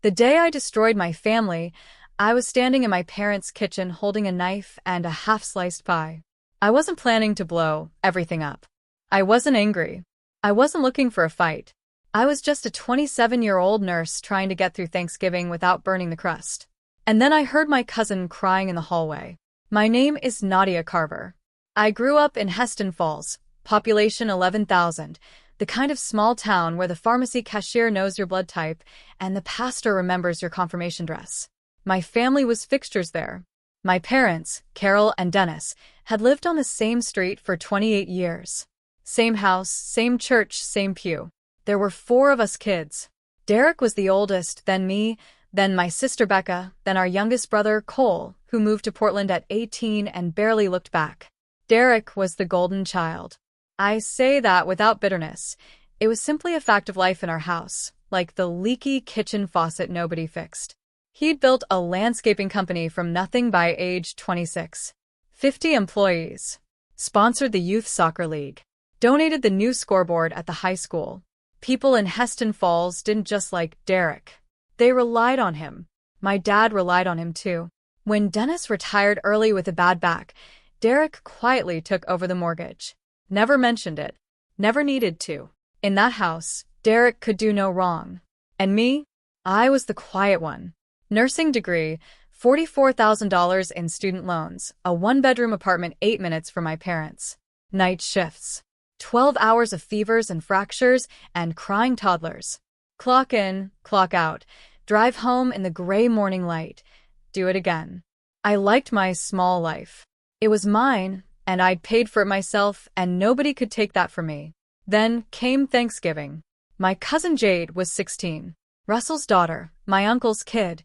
The day I destroyed my family, I was standing in my parents' kitchen holding a knife and a half-sliced pie. I wasn't planning to blow everything up. I wasn't angry. I wasn't looking for a fight. I was just a 27-year-old nurse trying to get through Thanksgiving without burning the crust. And then I heard my cousin crying in the hallway. My name is Nadia Carver. I grew up in Heston Falls, population 11,000, the kind of small town where the pharmacy cashier knows your blood type and the pastor remembers your confirmation dress. My family was fixtures there. My parents, Carol and Dennis, had lived on the same street for 28 years. Same house, same church, same pew. There were 4 of us kids. Derek was the oldest, then me, then my sister Becca, then our youngest brother Cole, who moved to Portland at 18 and barely looked back. Derek was the golden child. I say that without bitterness. It was simply a fact of life in our house, like the leaky kitchen faucet nobody fixed. He'd built a landscaping company from nothing by age 26. 50 employees. Sponsored the youth soccer league. Donated the new scoreboard at the high school. People in Heston Falls didn't just like Derek. They relied on him. My dad relied on him too. When Dennis retired early with a bad back, Derek quietly took over the mortgage. Never mentioned it. Never needed to. In that house, Derek could do no wrong. And me? I was the quiet one. Nursing degree, $44,000 in student loans, a 1-bedroom apartment 8 minutes from my parents. Night shifts. 12 hours of fevers and fractures and crying toddlers. Clock in, clock out. Drive home in the gray morning light. Do it again. I liked my small life. It was mine, and I'd paid for it myself, and nobody could take that from me. Then came Thanksgiving. My cousin Jade was 16. Russell's daughter, my uncle's kid,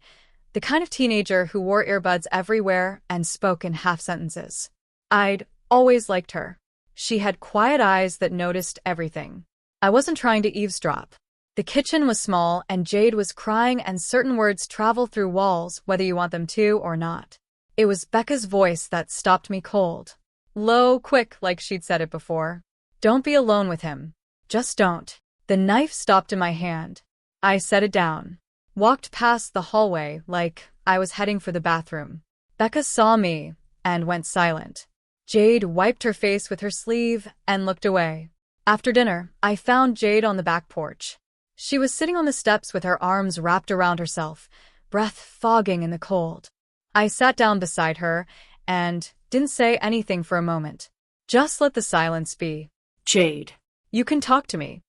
the kind of teenager who wore earbuds everywhere and spoke in half-sentences. I'd always liked her. She had quiet eyes that noticed everything. I wasn't trying to eavesdrop. The kitchen was small and Jade was crying and certain words travel through walls whether you want them to or not. It was Becca's voice that stopped me cold. Low, quick, like she'd said it before. Don't be alone with him. Just don't. The knife stopped in my hand. I set it down. Walked past the hallway like I was heading for the bathroom. Becca saw me and went silent. Jade wiped her face with her sleeve and looked away. After dinner, I found Jade on the back porch. She was sitting on the steps with her arms wrapped around herself, breath fogging in the cold. I sat down beside her and didn't say anything for a moment. Just let the silence be. Jade. You can talk to me.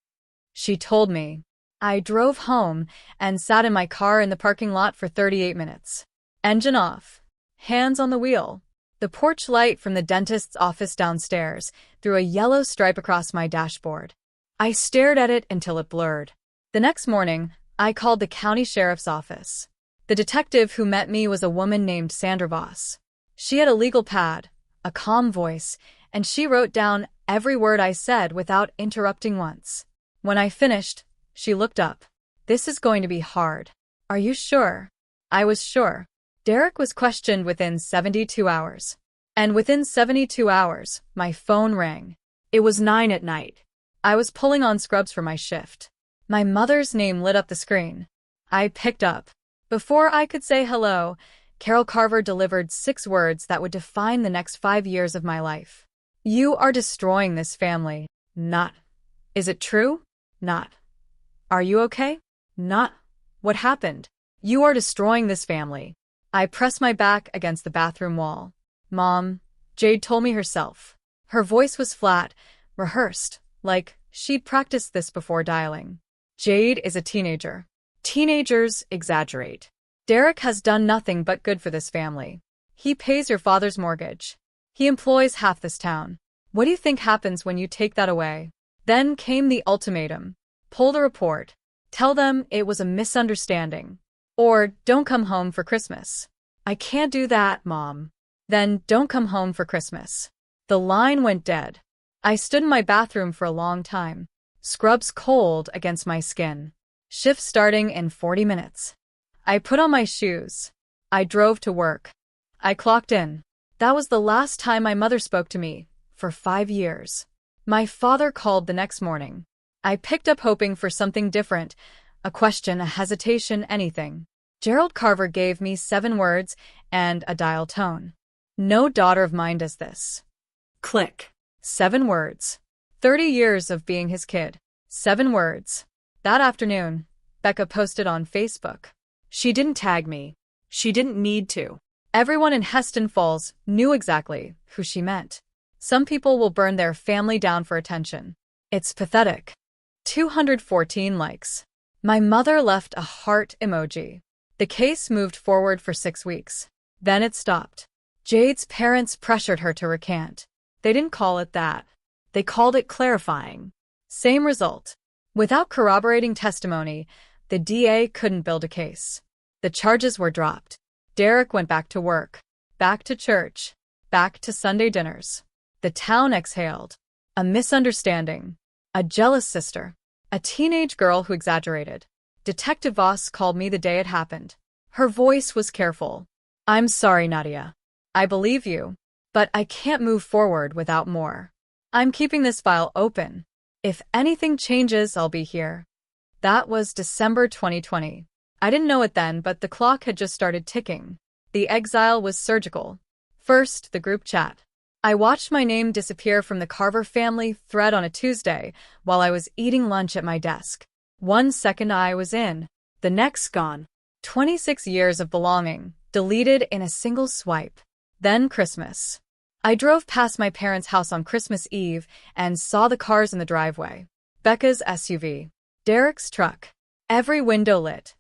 She told me. I drove home and sat in my car in the parking lot for 38 minutes. Engine off. Hands on the wheel. The porch light from the dentist's office downstairs threw a yellow stripe across my dashboard. I stared at it until it blurred. The next morning, I called the county sheriff's office. The detective who met me was a woman named Sandra Voss. She had a legal pad, a calm voice, and she wrote down every word I said without interrupting once. When I finished, she looked up. This is going to be hard. Are you sure? I was sure. Derek was questioned within 72 hours. And within 72 hours, my phone rang. It was 9 at night. I was pulling on scrubs for my shift. My mother's name lit up the screen. I picked up. Before I could say hello, Carol Carver delivered 6 words that would define the next 5 years of my life. You are destroying this family. Not. Is it true? Not. Are you okay? Not. What happened? You are destroying this family. I pressed my back against the bathroom wall. Mom, Jade told me herself. Her voice was flat, rehearsed, like she'd practiced this before dialing. Jade is a teenager. Teenagers exaggerate. Derek has done nothing but good for this family. He pays your father's mortgage. He employs half this town. What do you think happens when you take that away? Then came the ultimatum. Pull the report. Tell them it was a misunderstanding. Or don't come home for Christmas. I can't do that, Mom. Then don't come home for Christmas. The line went dead. I stood in my bathroom for a long time. Scrubs cold against my skin. Shift starting in 40 minutes. I put on my shoes. I drove to work. I clocked in. That was the last time my mother spoke to me, for 5 years. My father called the next morning. I picked up hoping for something different, A question, a hesitation, anything. Gerald Carver gave me 7 words and a dial tone. No daughter of mine does this. Click. 7 words. 30 years of being his kid. 7 words. That afternoon, Becca posted on Facebook. She didn't tag me. She didn't need to. Everyone in Heston Falls knew exactly who she meant. Some people will burn their family down for attention. It's pathetic. 214 likes. My mother left a heart emoji. The case moved forward for 6 weeks. Then it stopped. Jade's parents pressured her to recant. They didn't call it that. They called it clarifying. Same result. Without corroborating testimony, the DA couldn't build a case. The charges were dropped. Derek went back to work, back to church, back to Sunday dinners. The town exhaled. A misunderstanding. A jealous sister. A teenage girl who exaggerated. Detective Voss called me the day it happened. Her voice was careful. I'm sorry, Nadia. I believe you, but I can't move forward without more. I'm keeping this file open. If anything changes, I'll be here. That was December 2020. I didn't know it then, but the clock had just started ticking. The exile was surgical. First, the group chat. I watched my name disappear from the Carver family thread on a Tuesday while I was eating lunch at my desk. 1 second I was in, the next gone. 26 years of belonging, deleted in a single swipe. Then Christmas. I drove past my parents' house on Christmas Eve and saw the cars in the driveway. Becca's SUV. Derek's truck. Every window lit.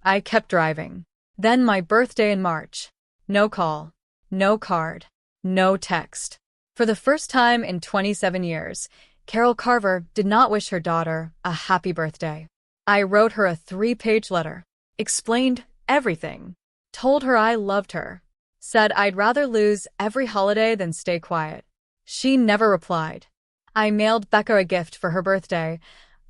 I kept driving. Then my birthday in March. No call. No card. No text. For the first time in 27 years, Carol Carver did not wish her daughter a happy birthday. I wrote her a 3-page letter. Explained everything. Told her I loved her. Said I'd rather lose every holiday than stay quiet. She never replied. I mailed Becca a gift for her birthday,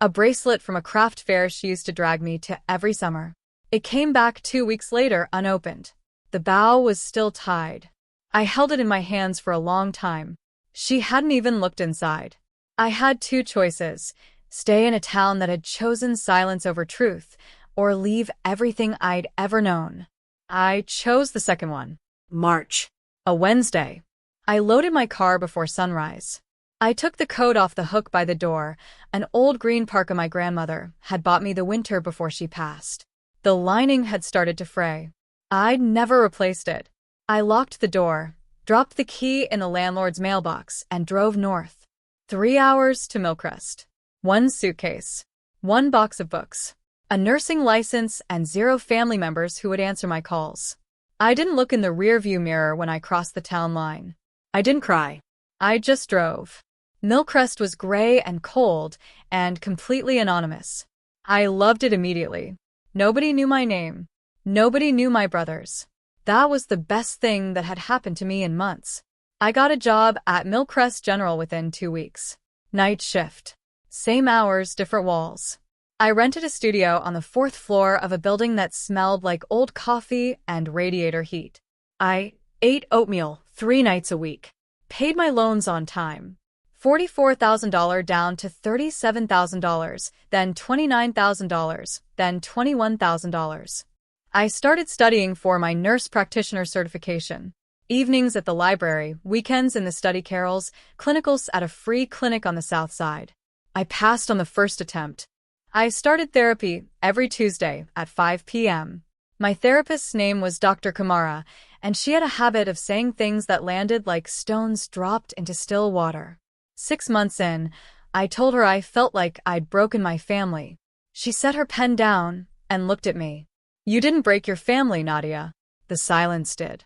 a bracelet from a craft fair she used to drag me to every summer. It came back 2 weeks later unopened. The bow was still tied. I held it in my hands for a long time. She hadn't even looked inside. I had 2 choices: stay in a town that had chosen silence over truth, or leave everything I'd ever known. I chose the second one. March. A Wednesday. I loaded my car before sunrise. I took the coat off the hook by the door, an old green parka my grandmother had bought me the winter before she passed. The lining had started to fray. I'd never replaced it. I locked the door, dropped the key in the landlord's mailbox, and drove north. 3 hours to Millcrest. 1 suitcase. 1 box of books. A nursing license and 0 family members who would answer my calls. I didn't look in the rearview mirror when I crossed the town line. I didn't cry. I just drove. Millcrest was gray and cold and completely anonymous. I loved it immediately. Nobody knew my name. Nobody knew my brothers. That was the best thing that had happened to me in months. I got a job at Millcrest General within 2 weeks. Night shift. Same hours, different walls. I rented a studio on the 4th floor of a building that smelled like old coffee and radiator heat. I ate oatmeal 3 nights a week. Paid my loans on time. $44,000 down to $37,000, then $29,000, then $21,000. I started studying for my nurse practitioner certification. Evenings at the library, weekends in the study carrels, clinicals at a free clinic on the south side. I passed on the first attempt. I started therapy every Tuesday at 5 p.m. My therapist's name was Dr. Kamara, and she had a habit of saying things that landed like stones dropped into still water. 6 months in, I told her I felt like I'd broken my family. She set her pen down and looked at me. You didn't break your family, Nadia. The silence did.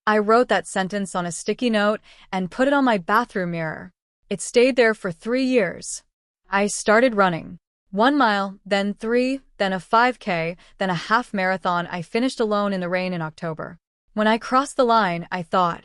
I wrote that sentence on a sticky note and put it on my bathroom mirror. It stayed there for 3 years. I started running. 1 mile, then 3, then a 5K, then a half marathon. I finished alone in the rain in October. When I crossed the line, I thought,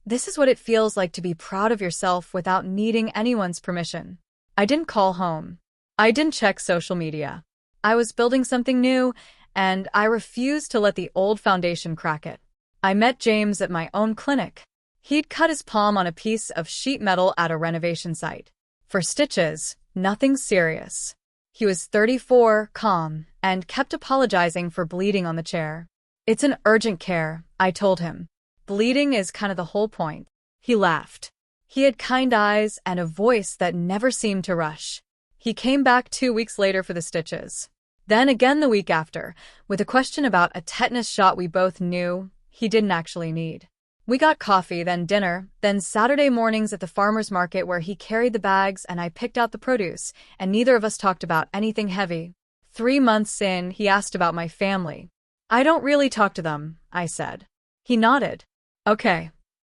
this is what it feels like to be proud of yourself without needing anyone's permission. I didn't call home. I didn't check social media. I was building something new, and I refused to let the old foundation crack it. I met James at my own clinic. He'd cut his palm on a piece of sheet metal at a renovation site. For stitches, nothing serious. He was 34, calm, and kept apologizing for bleeding on the chair. It's an urgent care, I told him. Bleeding is kind of the whole point. He laughed. He had kind eyes and a voice that never seemed to rush. He came back 2 weeks later for the stitches. Then again the week after, with a question about a tetanus shot we both knew he didn't actually need. We got coffee, then dinner, then Saturday mornings at the farmer's market where he carried the bags and I picked out the produce, and neither of us talked about anything heavy. 3 months in, he asked about my family. I don't really talk to them, I said. He nodded. Okay.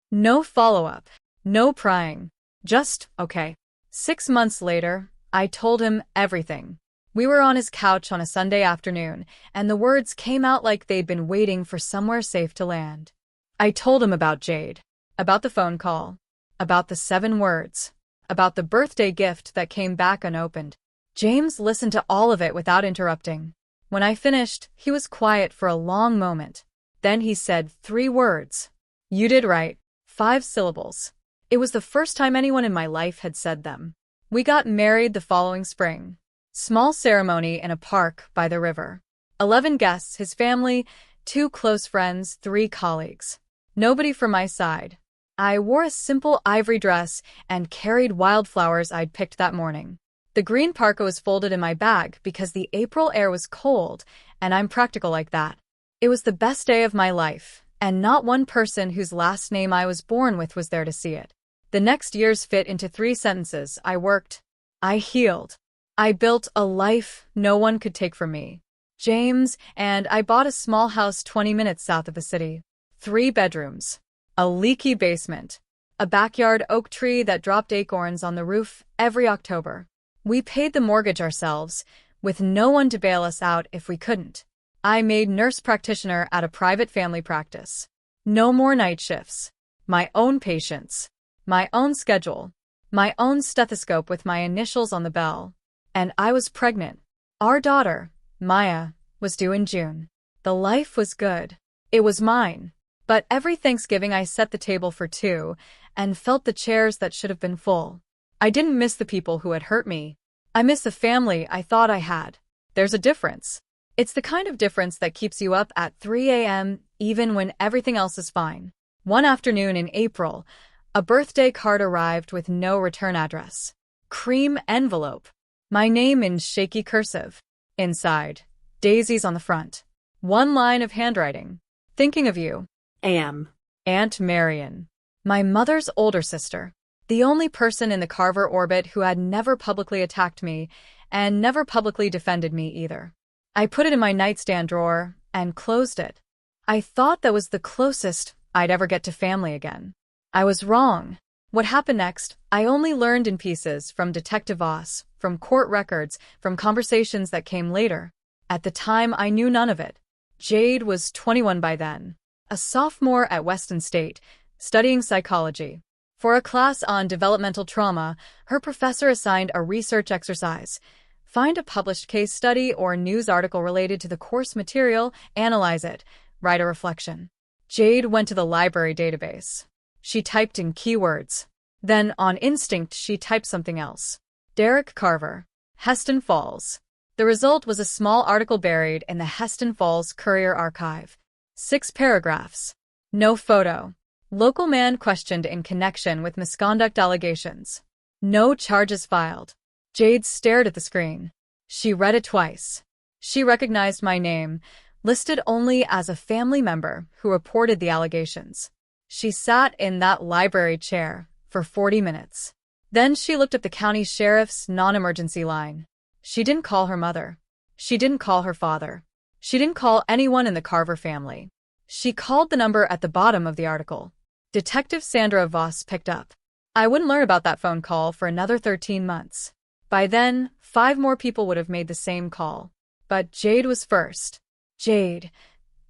No follow-up. No prying. Just, okay. 6 months later, I told him everything. We were on his couch on a Sunday afternoon, and the words came out like they'd been waiting for somewhere safe to land. I told him about Jade, about the phone call, about the 7 words, about the birthday gift that came back unopened. James listened to all of it without interrupting. When I finished, he was quiet for a long moment. Then he said 3 words. You did right. 5 syllables. It was the first time anyone in my life had said them. We got married the following spring. Small ceremony in a park by the river. 11 guests, his family, 2 close friends, 3 colleagues. Nobody from my side. I wore a simple ivory dress and carried wildflowers I'd picked that morning. The green parka was folded in my bag because the April air was cold, and I'm practical like that. It was the best day of my life, and not one person whose last name I was born with was there to see it. The next years fit into 3 sentences. I worked. I healed. I built a life no one could take from me. James and I bought a small house 20 minutes south of the city. 3 bedrooms. A leaky basement. A backyard oak tree that dropped acorns on the roof every October. We paid the mortgage ourselves, with no one to bail us out if we couldn't. I made nurse practitioner at a private family practice. No more night shifts. My own patients. My own schedule. My own stethoscope with my initials on the bell. And I was pregnant. Our daughter, Maya, was due in June. The life was good. It was mine. But every Thanksgiving I set the table for 2 and felt the chairs that should have been full. I didn't miss the people who had hurt me. I miss the family I thought I had. There's a difference. It's the kind of difference that keeps you up at 3 a.m. even when everything else is fine. One afternoon in April, a birthday card arrived with no return address. Cream envelope. My name in shaky cursive. Inside, daisies on the front. 1 line of handwriting. Thinking of you. Am. Aunt Marion. My mother's older sister. The only person in the Carver orbit who had never publicly attacked me and never publicly defended me either. I put it in my nightstand drawer and closed it. I thought that was the closest I'd ever get to family again. I was wrong. What happened next, I only learned in pieces from Detective Voss, from court records, from conversations that came later. At the time, I knew none of it. Jade was 21 by then, a sophomore at Weston State, studying psychology. For a class on developmental trauma, her professor assigned a research exercise. Find a published case study or news article related to the course material, analyze it, write a reflection. Jade went to the library database. She typed in keywords. Then, on instinct, she typed something else. Derek Carver, Heston Falls. The result was a small article buried in the Heston Falls Courier archive. 6 paragraphs. No photo. Local man questioned in connection with misconduct allegations. No charges filed. Jade stared at the screen. She read it twice. She recognized my name, listed only as a family member who reported the allegations. She sat in that library chair for 40 minutes. Then she looked up the county sheriff's non-emergency line. She didn't call her mother. She didn't call her father. She didn't call anyone in the Carver family. She called the number at the bottom of the article. Detective Sandra Voss picked up. I wouldn't learn about that phone call for another 13 months. By then, 5 more people would have made the same call. But Jade was first. Jade,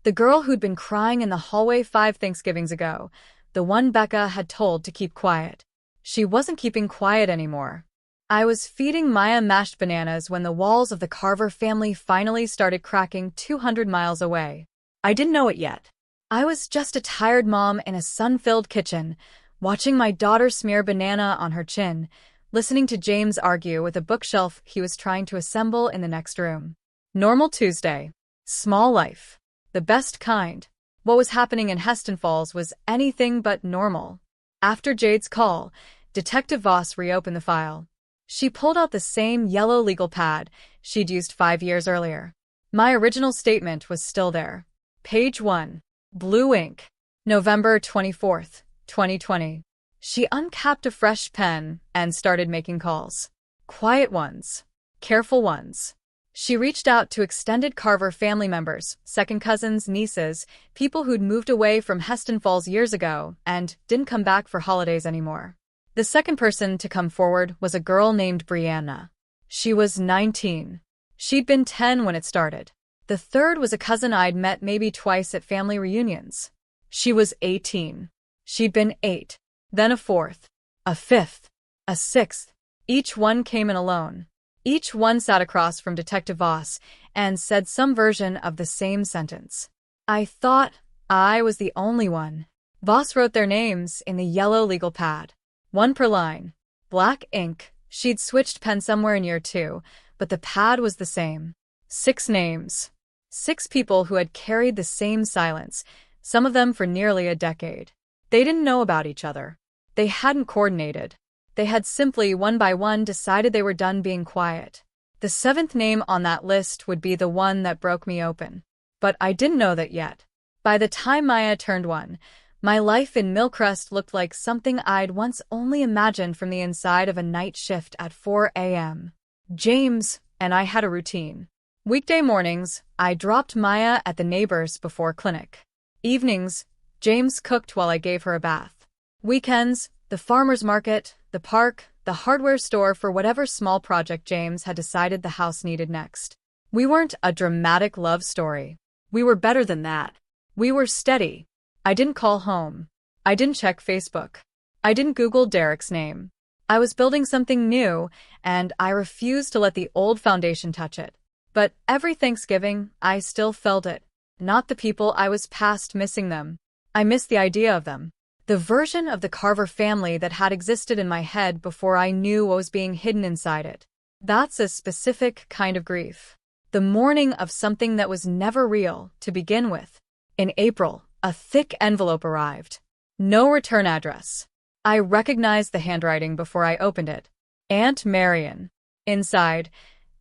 the girl who'd been crying in the hallway 5 Thanksgivings ago, the one Becca had told to keep quiet. She wasn't keeping quiet anymore. I was feeding Maya mashed bananas when the walls of the Carver family finally started cracking 200 miles away. I didn't know it yet. I was just a tired mom in a sun-filled kitchen, watching my daughter smear banana on her chin, listening to James argue with a bookshelf he was trying to assemble in the next room. Normal Tuesday. Small life. The best kind. What was happening in Heston Falls was anything but normal. After Jade's call, Detective Voss reopened the file. She pulled out the same yellow legal pad she'd used 5 years earlier. My original statement was still there. Page 1. Blue ink. November 24th, 2020. She uncapped a fresh pen and started making calls. Quiet ones. Careful ones. She reached out to extended Carver family members, second cousins, nieces, people who'd moved away from Heston Falls years ago and didn't come back for holidays anymore. The second person to come forward was a girl named Brianna. She was 19. She'd been 10 when it started. The third was a cousin I'd met maybe twice at family reunions. She was 18. She'd been 8. Then a fourth. A fifth. A sixth. Each one came in alone. Each one sat across from Detective Voss and said some version of the same sentence. I thought I was the only one. Voss wrote their names in the yellow legal pad. 1 per line. Black ink. She'd switched pen somewhere in year 2, but the pad was the same. 6 names. 6 people who had carried the same silence, some of them for nearly a decade. They didn't know about each other. They hadn't coordinated. They had simply, one by one, decided they were done being quiet. The 7th name on that list would be the one that broke me open. But I didn't know that yet. By the time Maya turned 1, my life in Millcrest looked like something I'd once only imagined from the inside of a night shift at 4 a.m. James and I had a routine. Weekday mornings, I dropped Maya at the neighbor's before clinic. Evenings, James cooked while I gave her a bath. Weekends, the farmer's market, the park, the hardware store for whatever small project James had decided the house needed next. We weren't a dramatic love story. We were better than that. We were steady. I didn't call home. I didn't check Facebook. I didn't Google Derek's name. I was building something new, and I refused to let the old foundation touch it. But every Thanksgiving, I still felt it. Not the people I was past missing them. I missed the idea of them. The version of the Carver family that had existed in my head before I knew what was being hidden inside it. That's a specific kind of grief. The mourning of something that was never real, to begin with. In April, a thick envelope arrived. No return address. I recognized the handwriting before I opened it. Aunt Marion. Inside,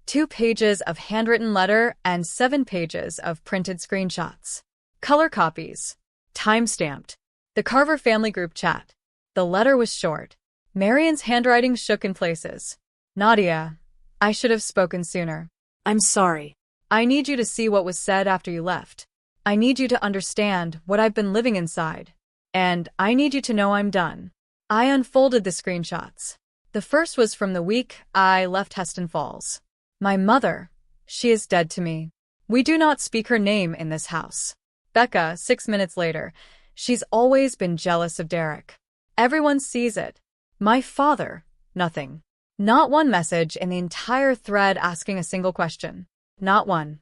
2 pages of handwritten letter and 7 pages of printed screenshots. Color copies. Time-stamped. The Carver family group chat. The letter was short. Marion's handwriting shook in places. Nadia, I should have spoken sooner. I'm sorry. I need you to see what was said after you left. I need you to understand what I've been living inside. And I need you to know I'm done. I unfolded the screenshots. The first was from the week I left Heston Falls. My mother, she is dead to me. We do not speak her name in this house. Becca, 6 minutes later. She's always been jealous of Derek. Everyone sees it. My father, nothing. Not one message in the entire thread asking a single question. Not one.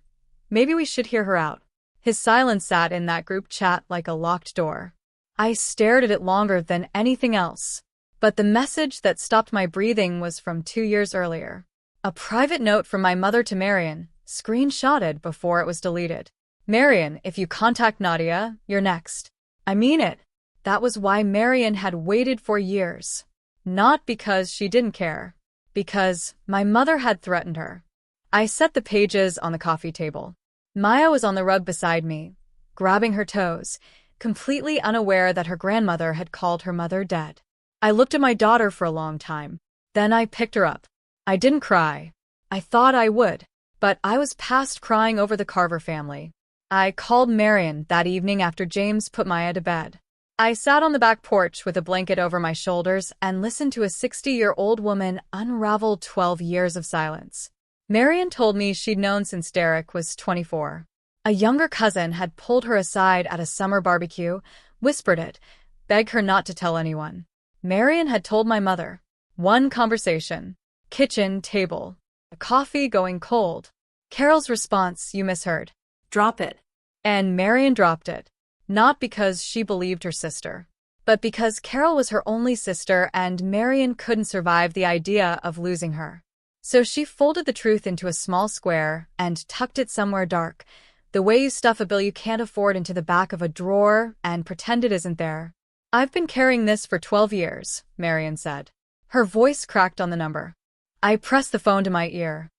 Maybe we should hear her out. His silence sat in that group chat like a locked door. I stared at it longer than anything else. But the message that stopped my breathing was from 2 years earlier. A private note from my mother to Marion, screenshotted before it was deleted. Marion, if you contact Nadia, you're next. I mean it. That was why Marion had waited for years. Not because she didn't care. Because my mother had threatened her. I set the pages on the coffee table. Maya was on the rug beside me, grabbing her toes, completely unaware that her grandmother had called her mother dead. I looked at my daughter for a long time. Then I picked her up. I didn't cry. I thought I would. But I was past crying over the Carver family. I called Marion that evening after James put Maya to bed. I sat on the back porch with a blanket over my shoulders and listened to a 60-year-old woman unravel 12 years of silence. Marion told me she'd known since Derek was 24. A younger cousin had pulled her aside at a summer barbecue, whispered it, begged her not to tell anyone. Marion had told my mother. One conversation. Kitchen table. A coffee going cold. Carol's response, you misheard. Drop it. And Marion dropped it. Not because she believed her sister. but because Carol was her only sister and Marion couldn't survive the idea of losing her. So she folded the truth into a small square and tucked it somewhere dark, the way you stuff a bill you can't afford into the back of a drawer and pretend it isn't there. "I've been carrying this for 12 years, Marion said. Her voice cracked on the number. I pressed the phone to my ear.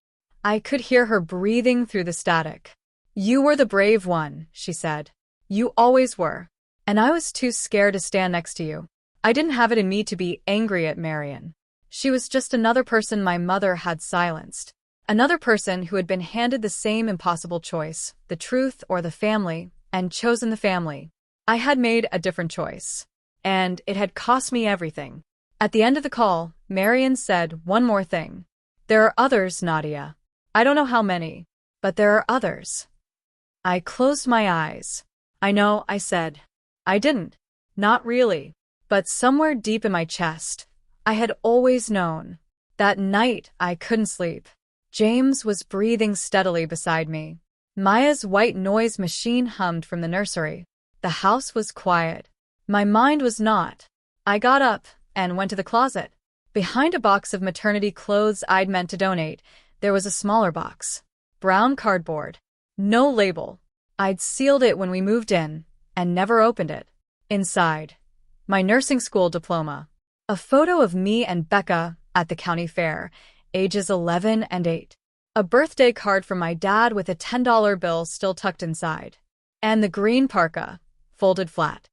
I could hear her breathing through the static. "You were the brave one," she said. "You always were. And I was too scared to stand next to you." I didn't have it in me to be angry at Marion. She was just another person my mother had silenced. Another person who had been handed the same impossible choice, the truth or the family, and chosen the family. I had made a different choice. And it had cost me everything. At the end of the call, Marion said one more thing. "There are others, Nadia. I don't know how many, but there are others." I closed my eyes. "I know," I said. I didn't. Not really. But somewhere deep in my chest, I had always known. That night, I couldn't sleep. James was breathing steadily beside me. Maya's white noise machine hummed from the nursery. The house was quiet. My mind was not. I got up and went to the closet. Behind a box of maternity clothes I'd meant to donate, there was a smaller box. Brown cardboard. No label. I'd sealed it when we moved in, and never opened it. Inside, my nursing school diploma. A photo of me and Becca at the county fair, ages 11 and 8. A birthday card from my dad with a $10 bill still tucked inside. And the green parka, folded flat.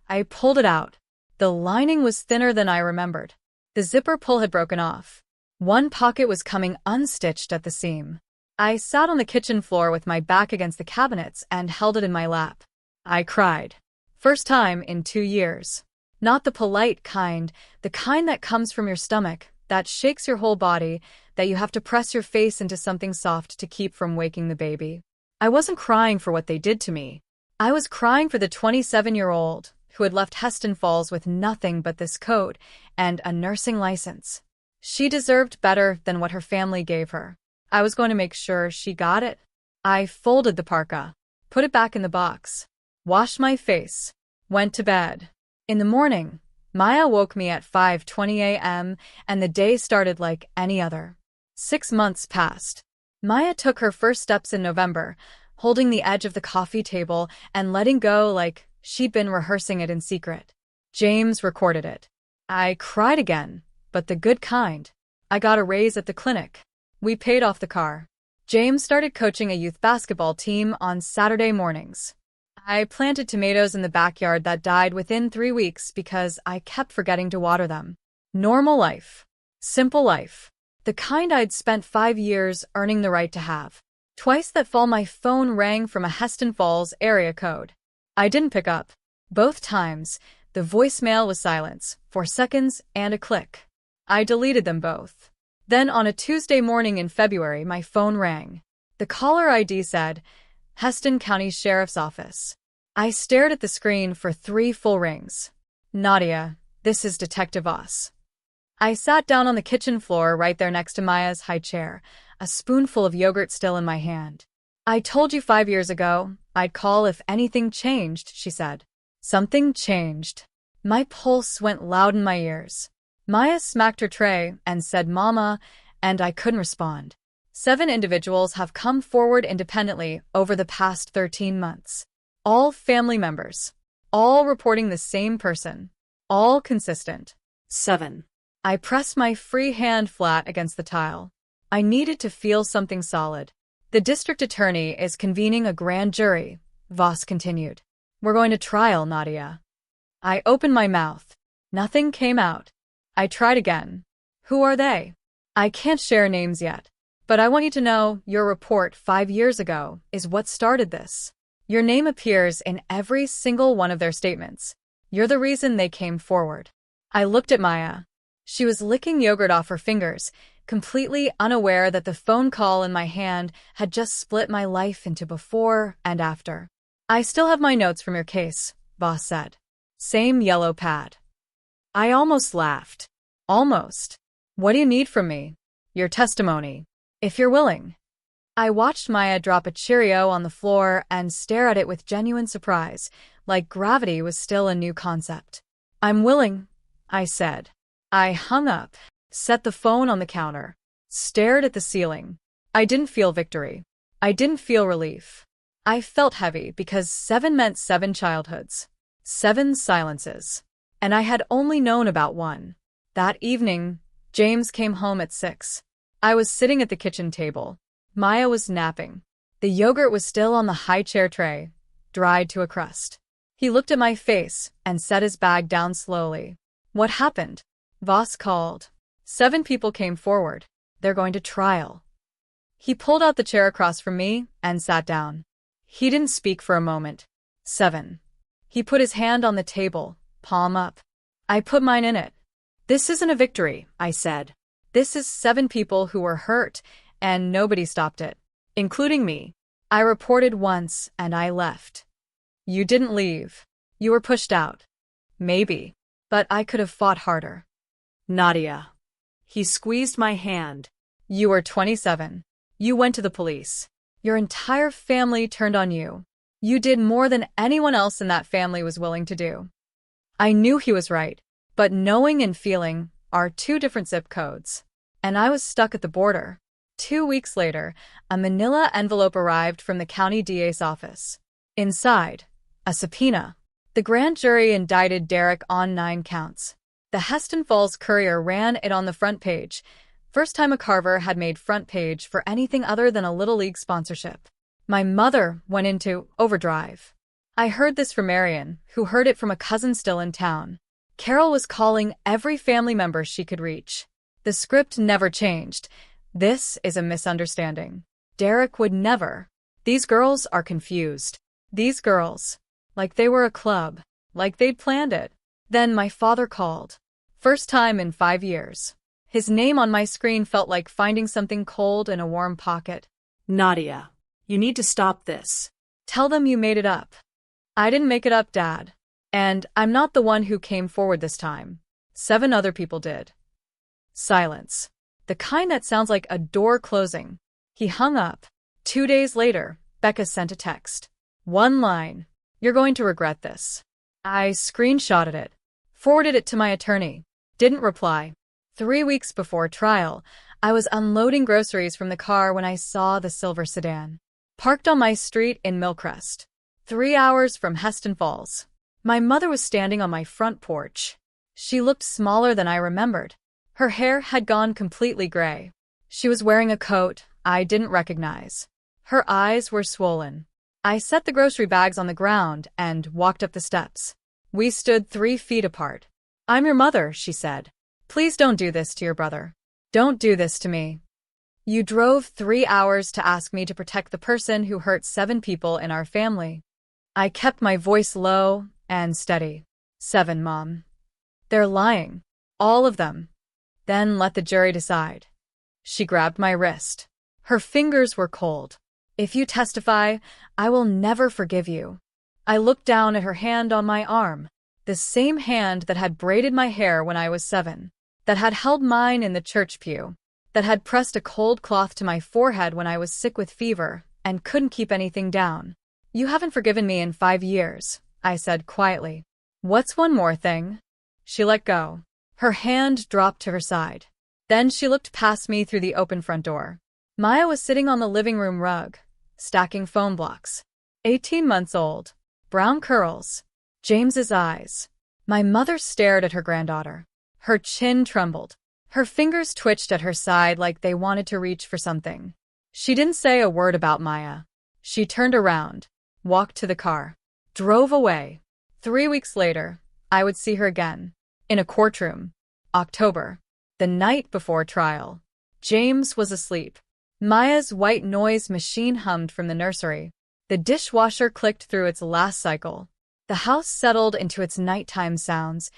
I pulled it out. The lining was thinner than I remembered. The zipper pull had broken off. One pocket was coming unstitched at the seam. I sat on the kitchen floor with my back against the cabinets and held it in my lap. I cried. First time in 2 years. Not the polite kind, the kind that comes from your stomach, that shakes your whole body, that you have to press your face into something soft to keep from waking the baby. I wasn't crying for what they did to me. I was crying for the 27-year-old who had left Heston Falls with nothing but this coat and a nursing license. She deserved better than what her family gave her. I was going to make sure she got it. I folded the parka, put it back in the box, washed my face, went to bed. In the morning, Maya woke me at 5:20 a.m., and the day started like any other. 6 months passed. Maya took her first steps in November, holding the edge of the coffee table and letting go like she'd been rehearsing it in secret. James recorded it. I cried again, but the good kind. I got a raise at the clinic. We paid off the car. James started coaching a youth basketball team on Saturday mornings. I planted tomatoes in the backyard that died within 3 weeks because I kept forgetting to water them. Normal life. Simple life. The kind I'd spent 5 years earning the right to have. Twice that fall my phone rang from a Heston Falls area code. I didn't pick up. Both times, the voicemail was silence, 4 seconds and a click. I deleted them both. Then on a Tuesday morning in February, my phone rang. The caller ID said, Heston County Sheriff's Office. I stared at the screen for 3 full rings. Nadia, this is Detective Oss. I sat down on the kitchen floor right there next to Maya's high chair, a spoonful of yogurt still in my hand. I told you 5 years ago, I'd call if anything changed, she said. Something changed. My pulse went loud in my ears. Maya smacked her tray and said, Mama, and I couldn't respond. 7 individuals have come forward independently over the past 13 months. All family members. All reporting the same person. All consistent. 7. I pressed my free hand flat against the tile. I needed to feel something solid. The district attorney is convening a grand jury, Voss continued. We're going to trial, Nadia. I opened my mouth. Nothing came out. I tried again. Who are they? I can't share names yet. But I want you to know your report 5 years ago is what started this. Your name appears in every single one of their statements. You're the reason they came forward. I looked at Maya. She was licking yogurt off her fingers, completely unaware that the phone call in my hand had just split my life into before and after. I still have my notes from your case, Voss said. Same yellow pad. I almost laughed. Almost. What do you need from me? Your testimony. If you're willing. I watched Maya drop a Cheerio on the floor and stare at it with genuine surprise, like gravity was still a new concept. I'm willing, I said. I hung up, set the phone on the counter, stared at the ceiling. I didn't feel victory. I didn't feel relief. I felt heavy because 7 meant 7 childhoods, 7 silences. And I had only known about one. That evening, James came home at 6. I was sitting at the kitchen table. Maya was napping. The yogurt was still on the high chair tray, dried to a crust. He looked at my face and set his bag down slowly. What happened? Voss called. 7 people came forward. They're going to trial. He pulled out the chair across from me and sat down. He didn't speak for a moment. 7. He put his hand on the table, palm up. I put mine in it. This isn't a victory, I said. This is 7 people who were hurt, and nobody stopped it, including me. I reported once, and I left. You didn't leave. You were pushed out. Maybe. But I could have fought harder. Nadia. He squeezed my hand. You were 27. You went to the police. Your entire family turned on you. You did more than anyone else in that family was willing to do. I knew he was right, but knowing and feeling are 2 different zip codes. And I was stuck at the border. 2 weeks later, a manila envelope arrived from the county DA's office. Inside, a subpoena. The grand jury indicted Derek on 9 counts. The Heston Falls Courier ran it on the front page. First time a Carver had made front page for anything other than a Little League sponsorship. My mother went into overdrive. I heard this from Marion, who heard it from a cousin still in town. Carol was calling every family member she could reach. The script never changed. This is a misunderstanding. Derek would never. These girls are confused. These girls. Like they were a club. Like they'd planned it. Then my father called. First time in 5 years. His name on my screen felt like finding something cold in a warm pocket. Nadia, you need to stop this. Tell them you made it up. I didn't make it up, Dad. And I'm not the one who came forward this time. 7 other people did. Silence. The kind that sounds like a door closing. He hung up. 2 days later, Becca sent a text. 1 line. You're going to regret this. I screenshotted it. Forwarded it to my attorney. Didn't reply. 3 weeks before trial, I was unloading groceries from the car when I saw the silver sedan. Parked on my street in Millcrest. 3 hours from Heston Falls. My mother was standing on my front porch. She looked smaller than I remembered. Her hair had gone completely gray. She was wearing a coat I didn't recognize. Her eyes were swollen. I set the grocery bags on the ground and walked up the steps. We stood 3 feet apart. I'm your mother, she said. Please don't do this to your brother. Don't do this to me. You drove 3 hours to ask me to protect the person who hurt 7 people in our family. I kept my voice low and steady. 7, Mom. They're lying. All of them. Then let the jury decide. She grabbed my wrist. Her fingers were cold. If you testify, I will never forgive you. I looked down at her hand on my arm, the same hand that had braided my hair when I was 7, that had held mine in the church pew, that had pressed a cold cloth to my forehead when I was sick with fever and couldn't keep anything down. You haven't forgiven me in 5 years, I said quietly. What's one more thing? She let go. Her hand dropped to her side. Then she looked past me through the open front door. Maya was sitting on the living room rug, stacking phone blocks. 18 months old. Brown curls. James's eyes. My mother stared at her granddaughter. Her chin trembled. Her fingers twitched at her side like they wanted to reach for something. She didn't say a word about Maya. She turned around, walked to the car, drove away. 3 weeks later, I would see her again. In a courtroom. October. The night before trial. James was asleep. Maya's white noise machine hummed from the nursery. The dishwasher clicked through its last cycle. The house settled into its nighttime sounds,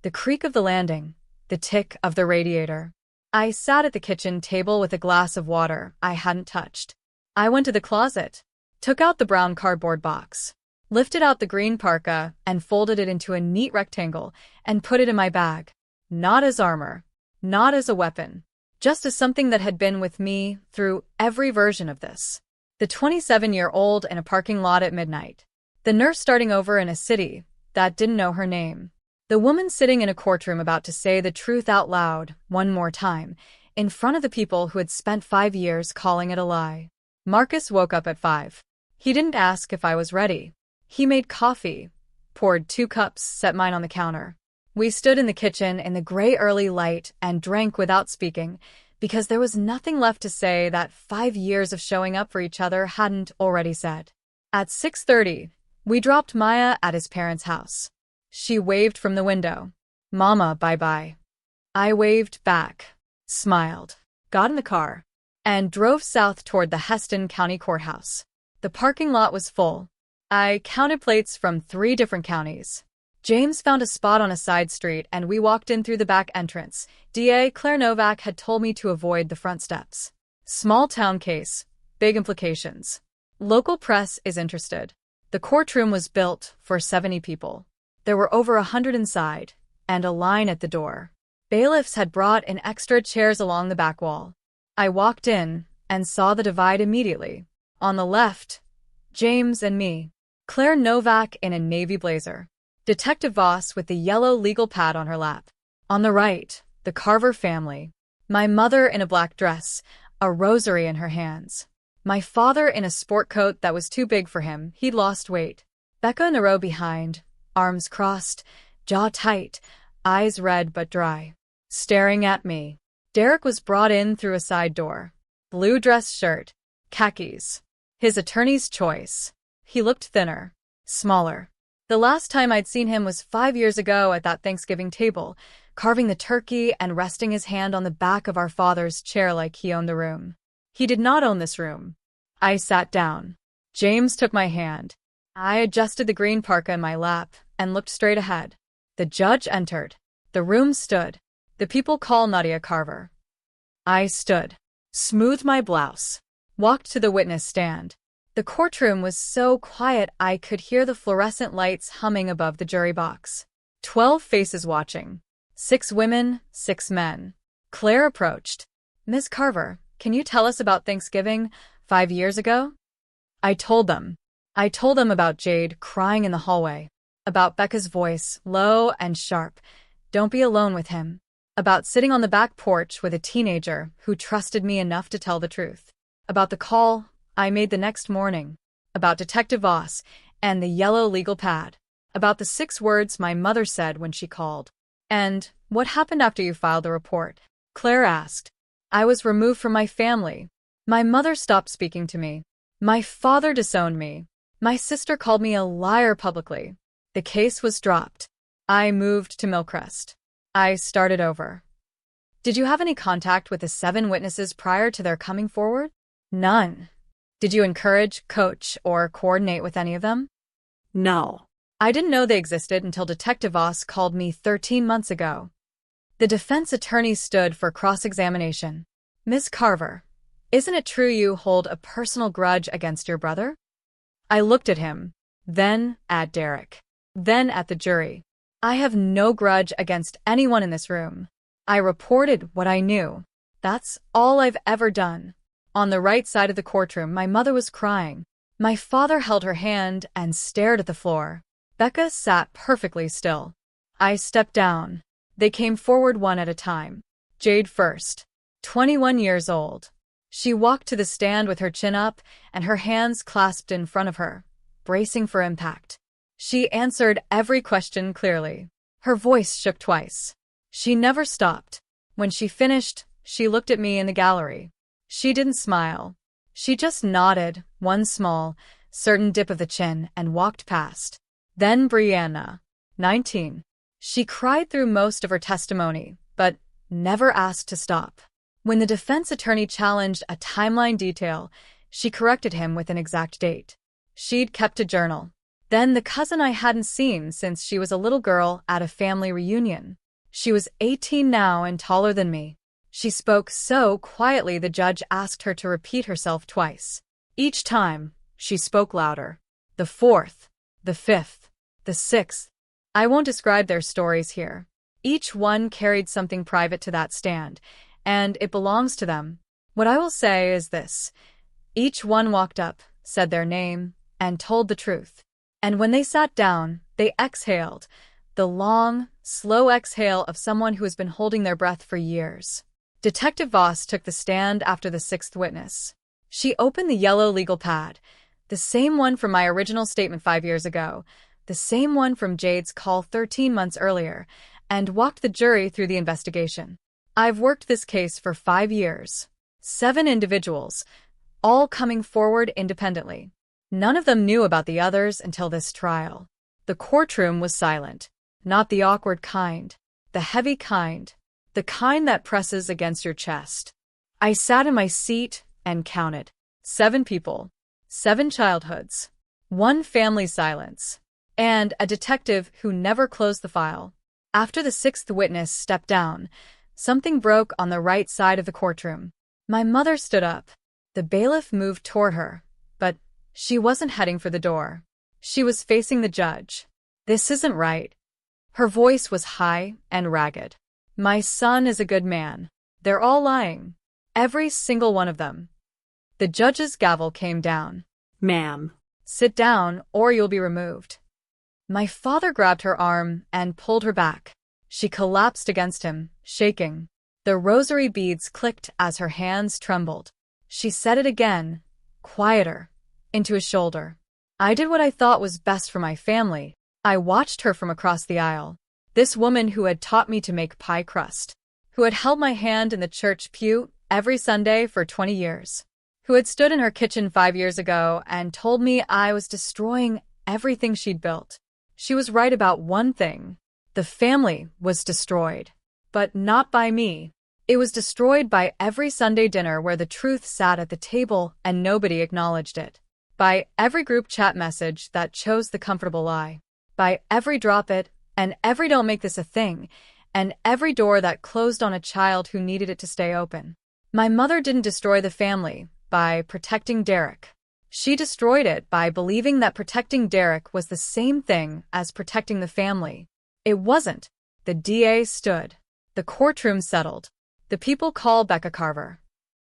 the creak of the landing, the tick of the radiator. I sat at the kitchen table with a glass of water I hadn't touched. I went to the closet, took out the brown cardboard box, lifted out the green parka and folded it into a neat rectangle and put it in my bag. Not as armor, not as a weapon, just as something that had been with me through every version of this. The 27-year-old in a parking lot at midnight. The nurse starting over in a city that didn't know her name. The woman sitting in a courtroom about to say the truth out loud, one more time, in front of the people who had spent 5 years calling it a lie. Marcus woke up at 5. He didn't ask if I was ready. He made coffee, poured 2 cups, set mine on the counter. We stood in the kitchen in the gray early light and drank without speaking, because there was nothing left to say that 5 years of showing up for each other hadn't already said. At 6:30, we dropped Maya at his parents' house. She waved from the window. "Mama, bye-bye." I waved back, smiled, got in the car, and drove south toward the Heston County Courthouse. The parking lot was full. I counted plates from 3 different counties. James found a spot on a side street and we walked in through the back entrance. DA Claire Novak had told me to avoid the front steps. Small town case, big implications. Local press is interested. The courtroom was built for 70 people. There were over 100 inside, and a line at the door. Bailiffs had brought in extra chairs along the back wall. I walked in and saw the divide immediately. On the left, James and me. Claire Novak in a navy blazer. Detective Voss with the yellow legal pad on her lap. On the right, the Carver family. My mother in a black dress, a rosary in her hands. My father in a sport coat that was too big for him, he'd lost weight. Becca in a row behind, arms crossed, jaw tight, eyes red but dry, staring at me. Derek was brought in through a side door. Blue dress shirt, khakis. His attorney's choice. He looked thinner, smaller. The last time I'd seen him was 5 years ago at that Thanksgiving table, carving the turkey and resting his hand on the back of our father's chair like he owned the room. He did not own this room. I sat down. James took my hand. I adjusted the green parka in my lap and looked straight ahead. The judge entered. The room stood. The people call Nadia Carver. I stood, smoothed my blouse, walked to the witness stand. The courtroom was so quiet I could hear the fluorescent lights humming above the jury box. 12 faces watching. 6 women, 6 men. Claire approached. "Miss Carver, can you tell us about Thanksgiving 5 years ago?" I told them. I told them about Jade crying in the hallway, about Becca's voice, low and sharp, "Don't be alone with him," about sitting on the back porch with a teenager who trusted me enough to tell the truth, about the call I made the next morning, about Detective Voss and the yellow legal pad, about the 6 words my mother said when she called. "And what happened after you filed the report?" Claire asked. "I was removed from my family. My mother stopped speaking to me. My father disowned me. My sister called me a liar publicly. The case was dropped. I moved to Millcrest. I started over." "Did you have any contact with the 7 witnesses prior to their coming forward?" "None." "Did you encourage, coach, or coordinate with any of them?" No. "I didn't know they existed until Detective Voss called me 13 months ago." The defense attorney stood for cross-examination. "Miss Carver, isn't it true you hold a personal grudge against your brother?" I looked at him, then at Derek, then at the jury. "I have no grudge against anyone in this room. I reported what I knew. That's all I've ever done." On the right side of the courtroom, my mother was crying. My father held her hand and stared at the floor. Becca sat perfectly still. I stepped down. They came forward one at a time. Jade first, 21 years old. She walked to the stand with her chin up and her hands clasped in front of her, bracing for impact. She answered every question clearly. Her voice shook twice. She never stopped. When she finished, she looked at me in the gallery. She didn't smile. She just nodded, one small, certain dip of the chin, and walked past. Then Brianna, 19. She cried through most of her testimony, but never asked to stop. When the defense attorney challenged a timeline detail, she corrected him with an exact date. She'd kept a journal. Then the cousin I hadn't seen since she was a little girl at a family reunion. She was 18 now and taller than me. She spoke so quietly the judge asked her to repeat herself twice. Each time, she spoke louder. The 4th, the 5th, the 6th. I won't describe their stories here. Each one carried something private to that stand, and it belongs to them. What I will say is this. Each one walked up, said their name, and told the truth. And when they sat down, they exhaled, The long, slow exhale of someone who has been holding their breath for years. Detective Voss took the stand after the sixth witness. She opened the yellow legal pad, the same one from my original statement 5 years ago, the same one from Jade's call 13 months earlier, and walked the jury through the investigation. I've worked this case for 5 years. 7 individuals, all coming forward independently. None of them knew about the others until this trial. The courtroom was silent. Not the awkward kind. The heavy kind. The kind that presses against your chest. I sat in my seat and counted. 7 people. 7 childhoods. 1 family silence. And a detective who never closed the file. After the sixth witness stepped down, something broke on the right side of the courtroom. My mother stood up. The bailiff moved toward her, but she wasn't heading for the door. She was facing the judge. This isn't right. Her voice was high and ragged. My son is a good man. They're all lying. Every single one of them. The judge's gavel came down. Ma'am. Sit down or you'll be removed. My father grabbed her arm and pulled her back. She collapsed against him, shaking. The rosary beads clicked as her hands trembled. She said it again, quieter, into his shoulder. I did what I thought was best for my family. I watched her from across the aisle. This woman who had taught me to make pie crust. Who had held my hand in the church pew every Sunday for 20 years. Who had stood in her kitchen 5 years ago and told me I was destroying everything she'd built. She was right about one thing. The family was destroyed. But not by me. It was destroyed by every Sunday dinner where the truth sat at the table and nobody acknowledged it. By every group chat message that chose the comfortable lie. By every drop it, and every don't make this a thing, and every door that closed on a child who needed it to stay open. My mother didn't destroy the family by protecting Derek. She destroyed it by believing that protecting Derek was the same thing as protecting the family. It wasn't. The DA stood. The courtroom settled. The people called Becca Carver.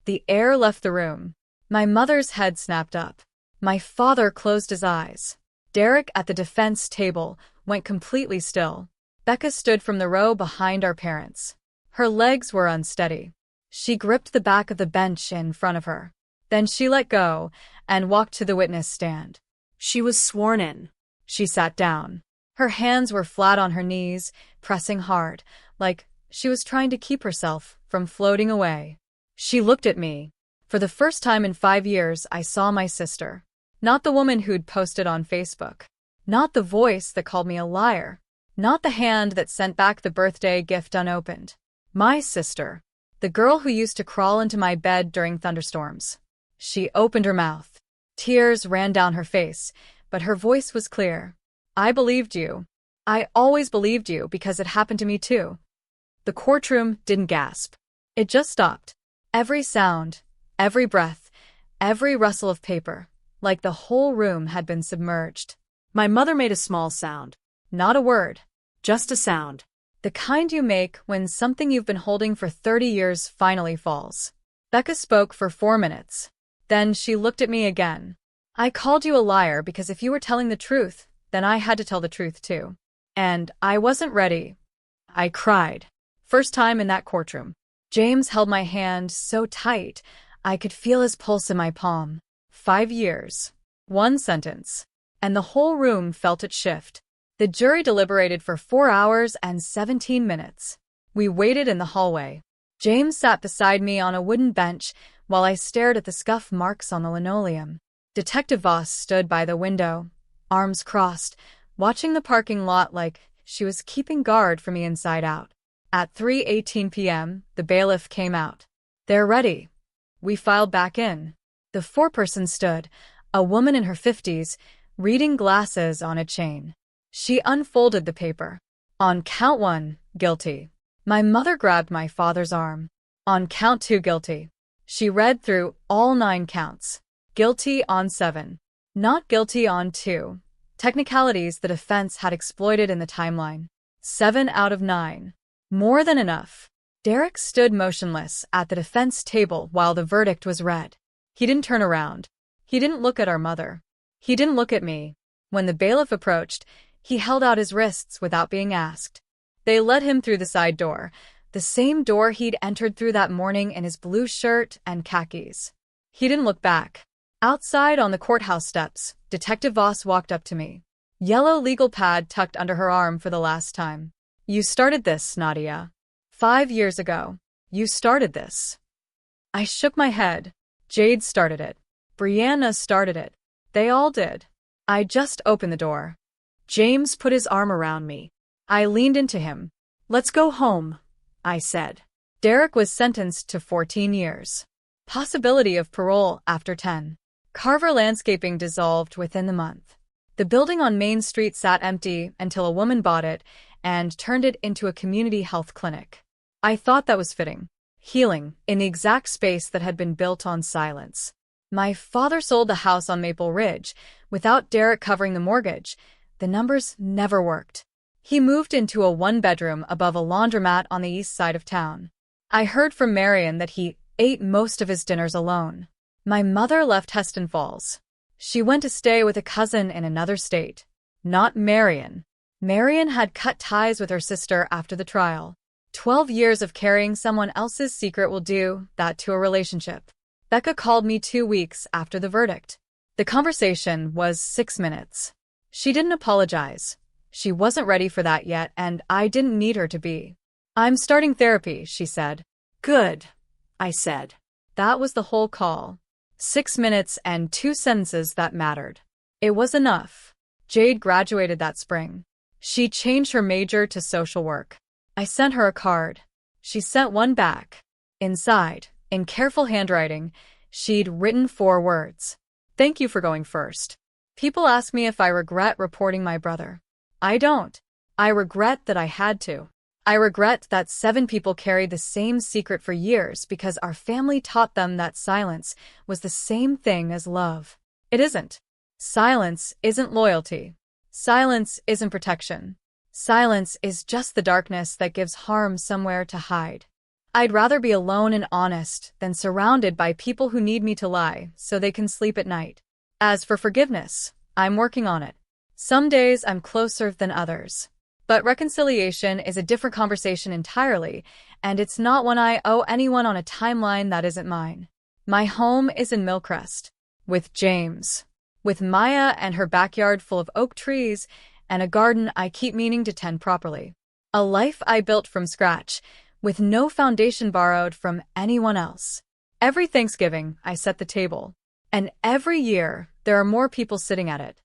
The air left the room. My mother's head snapped up. My father closed his eyes. Derek at the defense table went completely still. Becca stood from the row behind our parents. Her legs were unsteady. She gripped the back of the bench in front of her. Then she let go and walked to the witness stand. She was sworn in. She sat down. Her hands were flat on her knees, pressing hard, like she was trying to keep herself from floating away. She looked at me. For the first time in 5 years, I saw my sister. Not the woman who'd posted on Facebook. Not the voice that called me a liar. Not the hand that sent back the birthday gift unopened. My sister. The girl who used to crawl into my bed during thunderstorms. She opened her mouth. Tears ran down her face, but her voice was clear. I believed you. I always believed you because it happened to me too. The courtroom didn't gasp. It just stopped. Every sound, every breath, every rustle of paper, like the whole room had been submerged. My mother made a small sound. Not a word. Just a sound. The kind you make when something you've been holding for 30 years finally falls. Becca spoke for 4 minutes. Then she looked at me again. I called you a liar because if you were telling the truth, then I had to tell the truth too. And I wasn't ready. I cried. First time in that courtroom. James held my hand so tight, I could feel his pulse in my palm. 5 years. 1 sentence. And the whole room felt it shift. The jury deliberated for 4 hours and 17 minutes. We waited in the hallway. James sat beside me on a wooden bench while I stared at the scuff marks on the linoleum. Detective Voss stood by the window, arms crossed, watching the parking lot like she was keeping guard for me inside out. At 3:18 p.m., the bailiff came out. They're ready. We filed back in. The foreperson stood, a woman in her 50s, reading glasses on a chain. She unfolded the paper. On count 1, guilty. My mother grabbed my father's arm. On count 2, guilty. She read through all 9 counts. Guilty on 7. Not guilty on 2. Technicalities the defense had exploited in the timeline. 7 out of 9. More than enough. Derek stood motionless at the defense table while the verdict was read. He didn't turn around. He didn't look at our mother. He didn't look at me. When the bailiff approached, He held out his wrists without being asked. They led him through the side door, the same door he'd entered through that morning in his blue shirt and khakis. He didn't look back. Outside on the courthouse steps, Detective Voss walked up to me. Yellow legal pad tucked under her arm for the last time. You started this, Nadia. 5 years ago. You started this. I shook my head. Jade started it. Brianna started it. They all did. I just opened the door. James put his arm around me. I leaned into him. Let's go home, I said. Derek was sentenced to 14 years. Possibility of parole after 10. Carver Landscaping dissolved within the month. The building on Main Street sat empty until a woman bought it and turned it into a community health clinic. I thought that was fitting. Healing, in the exact space that had been built on silence. My father sold the house on Maple Ridge. Without Derek covering the mortgage, the numbers never worked. He moved into a one-bedroom above a laundromat on the east side of town. I heard from Marion that he ate most of his dinners alone. My mother left Heston Falls. She went to stay with a cousin in another state. Not Marion. Marion had cut ties with her sister after the trial. 12 years of carrying someone else's secret will do that to a relationship. Becca called me 2 weeks after the verdict. The conversation was 6 minutes. She didn't apologize. She wasn't ready for that yet, and I didn't need her to be. I'm starting therapy, she said. Good, I said. That was the whole call. 6 minutes and 2 sentences that mattered. It was enough. Jade graduated that spring. She changed her major to social work. I sent her a card. She sent one back. Inside, in careful handwriting, she'd written 4 words. Thank you for going first. People ask me if I regret reporting my brother. I don't. I regret that I had to. I regret that 7 people carried the same secret for years because our family taught them that silence was the same thing as love. It isn't. Silence isn't loyalty. Silence isn't protection. Silence is just the darkness that gives harm somewhere to hide. I'd rather be alone and honest than surrounded by people who need me to lie so they can sleep at night. As for forgiveness, I'm working on it. Some days I'm closer than others. But reconciliation is a different conversation entirely, and it's not one I owe anyone on a timeline that isn't mine. My home is in Millcrest. With James. With Maya and her backyard full of oak trees and a garden I keep meaning to tend properly. A life I built from scratch, with no foundation borrowed from anyone else. Every Thanksgiving, I set the table. And every year, there are more people sitting at it.